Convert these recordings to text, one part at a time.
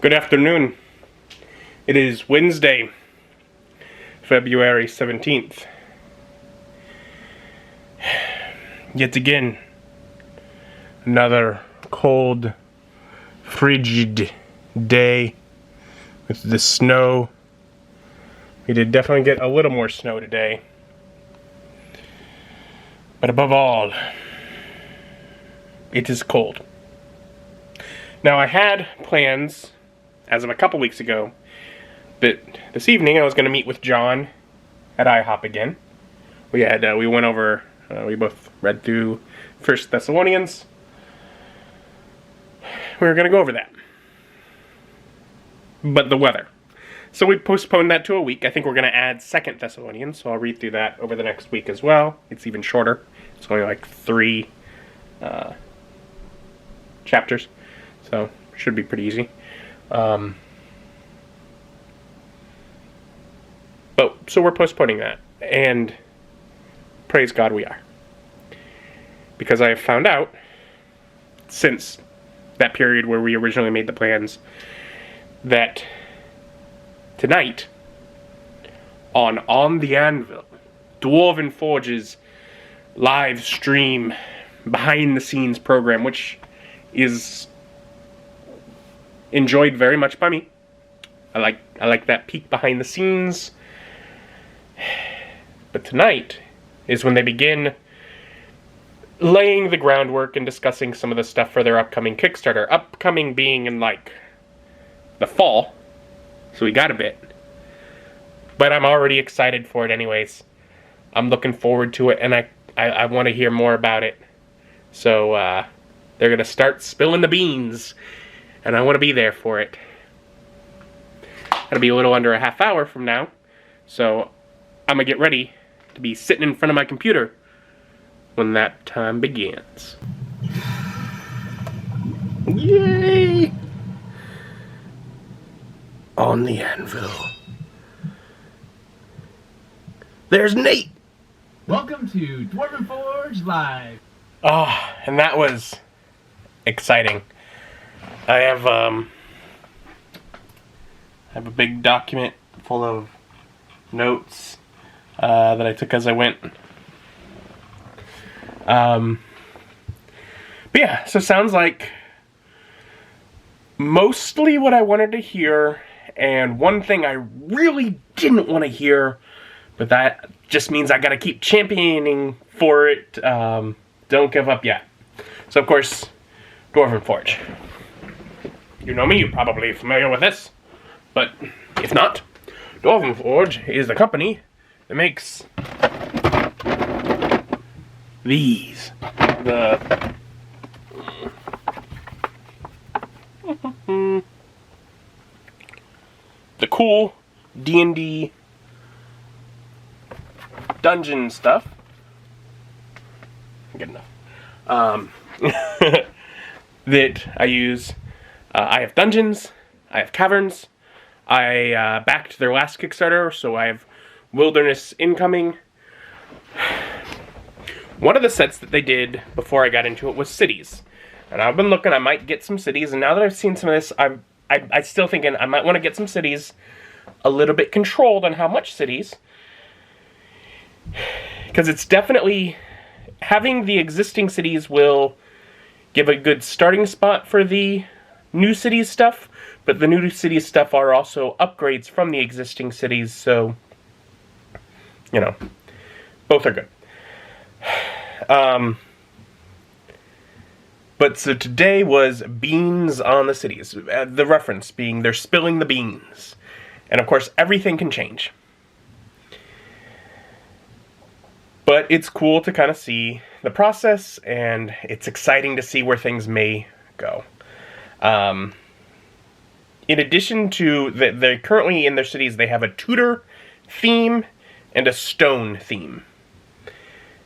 Good afternoon. It is Wednesday, February 17th. Yet again, another cold, frigid day with the snow. We did definitely get a little more snow today. But above all, it is cold. Now, I had plans as of a couple weeks ago, but this evening I was going to meet with John at IHOP again. We went over, we both read through 1 Thessalonians. We were going to go over that. But the weather. So we postponed that to a week. I think we're going to add 2 Thessalonians, so I'll read through that over the next week as well. It's even shorter. It's only like 3 chapters, so should be pretty easy. So we're postponing that, and praise God we are. Because I have found out, since that period where we originally made the plans, that tonight, on the Anvil, Dwarven Forge's live stream behind the scenes program, which is enjoyed very much by me. I like that peek behind the scenes. But tonight is when they begin laying the groundwork and discussing some of the stuff for their upcoming Kickstarter. Upcoming being in like the fall, so we got a bit. But I'm already excited for it anyways. I'm looking forward to it, and I want to hear more about it. So they're going to start spilling the beans, and I want to be there for it. It'll be a little under a half hour from now, so I'm going to get ready to be sitting in front of my computer when that time begins. Yay! On the Anvil. There's Nate! Welcome to Dwarven Forge Live! Oh, and that was exciting. I have a big document full of notes that I took as I went. But yeah, so sounds like mostly what I wanted to hear, and one thing I really didn't want to hear, but that just means I gotta keep championing for it. Don't give up yet. So of course, Dwarven Forge. You know me, you're probably familiar with this, but if not, Dwarven Forge is the company that makes these. The cool D&D dungeon stuff. Good enough. That I use. I have dungeons. I have caverns. I backed their last Kickstarter, so I have Wilderness incoming. One of the sets that they did before I got into it was cities. And I've been looking, I might get some cities, and now that I've seen some of this, I'm still thinking I might want to get some cities a little bit controlled on how much cities. Because it's definitely, having the existing cities will give a good starting spot for the new cities stuff, but the new cities stuff are also upgrades from the existing cities, so, you know, both are good. But so today was beans on the cities. The reference being they're spilling the beans. And of course, everything can change. But it's cool to kind of see the process, and it's exciting to see where things may go. In addition to, they're currently in their cities, they have a Tudor theme and a stone theme.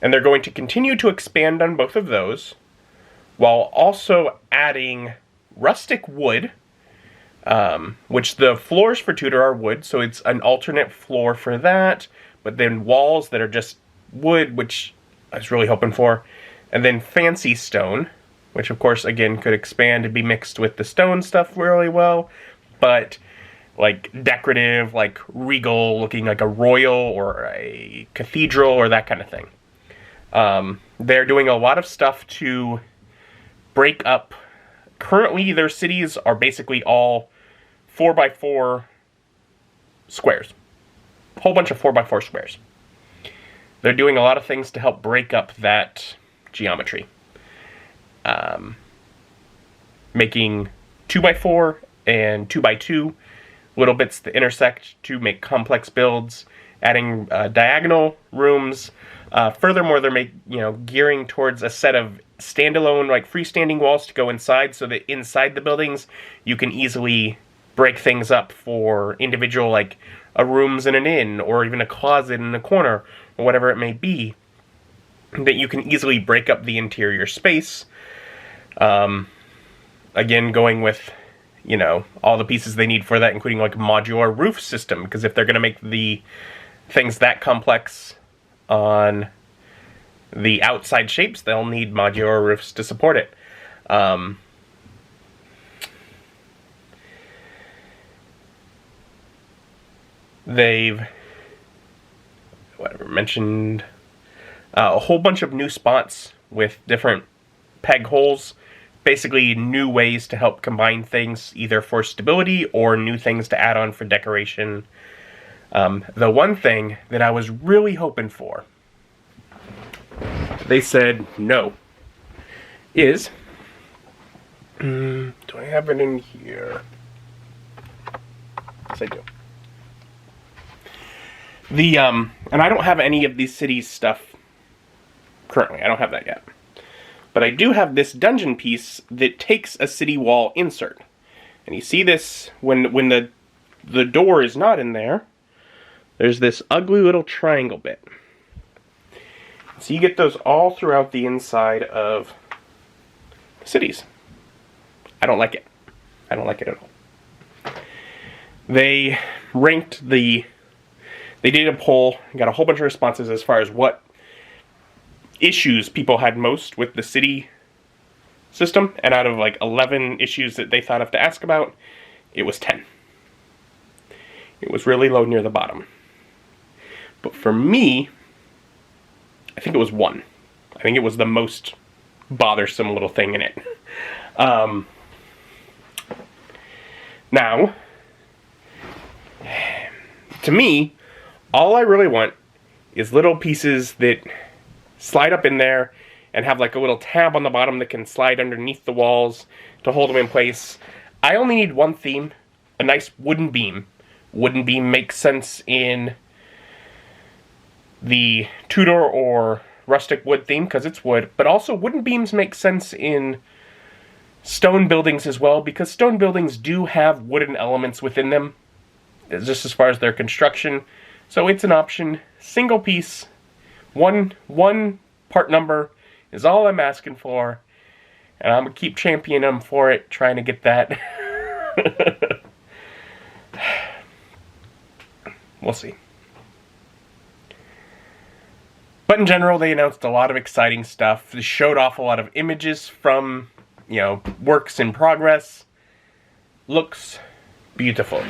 And they're going to continue to expand on both of those, while also adding rustic wood, which the floors for Tudor are wood, so it's an alternate floor for that, but then walls that are just wood, which I was really hoping for, and then fancy stone, which of course again could expand and be mixed with the stone stuff really well, but like decorative, like regal, looking like a royal or a cathedral or that kind of thing. They're doing a lot of stuff to break up. Currently, their cities are basically all 4x4 squares. A whole bunch of 4x4 squares. They're doing a lot of things to help break up that geometry. Making 2x4 and 2x2 little bits that intersect to make complex builds, adding diagonal rooms. Furthermore, they're gearing towards a set of standalone, like freestanding walls to go inside, so that inside the buildings you can easily break things up for individual, like a rooms in an inn, or even a closet in a corner, or whatever it may be, that you can easily break up the interior space. Again, going with, all the pieces they need for that, including like a modular roof system, because if they're going to make the things that complex on the outside shapes, they'll need modular roofs to support it. They've mentioned a whole bunch of new spots with different peg holes, basically new ways to help combine things either for stability or new things to add on for decoration. The one thing that I was really hoping for, they said no, is, do I have it in here? Yes, I do. And I don't have any of these cities stuff currently. I don't have that yet. But I do have this dungeon piece that takes a city wall insert. And you see this when the door is not in there. There's this ugly little triangle bit. So you get those all throughout the inside of cities. I don't like it. I don't like it at all. They ranked they did a poll, got a whole bunch of responses as far as what issues people had most with the city system, and out of like 11 issues that they thought of to ask about, it was 10. It was really low near the bottom. But for me, I think it was 1. I think it was the most bothersome little thing in it. Now, to me, all I really want is little pieces that slide up in there and have like a little tab on the bottom that can slide underneath the walls to hold them in place. I only need one theme, a nice wooden beam. Wooden beam makes sense in the Tudor or rustic wood theme because it's wood, but also wooden beams make sense in stone buildings as well, because stone buildings do have wooden elements within them, just as far as their construction. So it's an option. Single piece, one part number is all I'm asking for, and I'm gonna keep championing them for it, trying to get that. We'll see. But in general, they announced a lot of exciting stuff. They showed off a lot of images from, works in progress. Looks beautiful.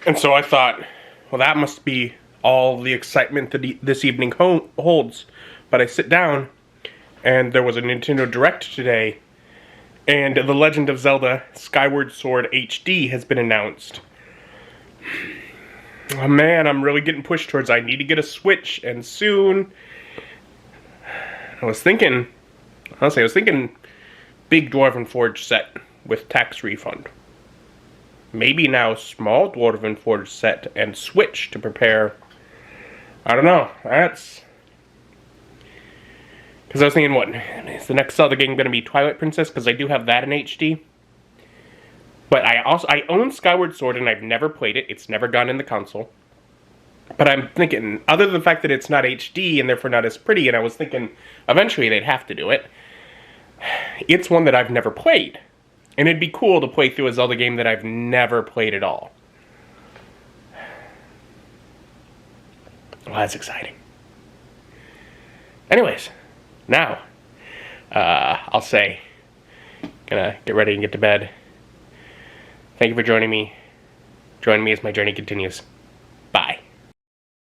And so I thought, well, that must be all the excitement that this evening holds. But I sit down, and there was a Nintendo Direct today, and The Legend of Zelda Skyward Sword HD has been announced. Oh man, I'm really getting pushed towards I need to get a Switch, and soon. I was thinking big Dwarven Forge set with tax refund. Maybe now small Dwarven Forge set and Switch to prepare. I don't know. That's because I was thinking, what is the next Zelda game going to be? Twilight Princess, because I do have that in HD. But I own Skyward Sword and I've never played it. It's never gone in the console. But I'm thinking, other than the fact that it's not HD and therefore not as pretty, and I was thinking eventually they'd have to do it, it's one that I've never played. And it'd be cool to play through a Zelda game that I've never played at all. Well, that's exciting. Anyways, now, I'll say, gonna get ready and get to bed. Thank you for joining me. Join me as my journey continues.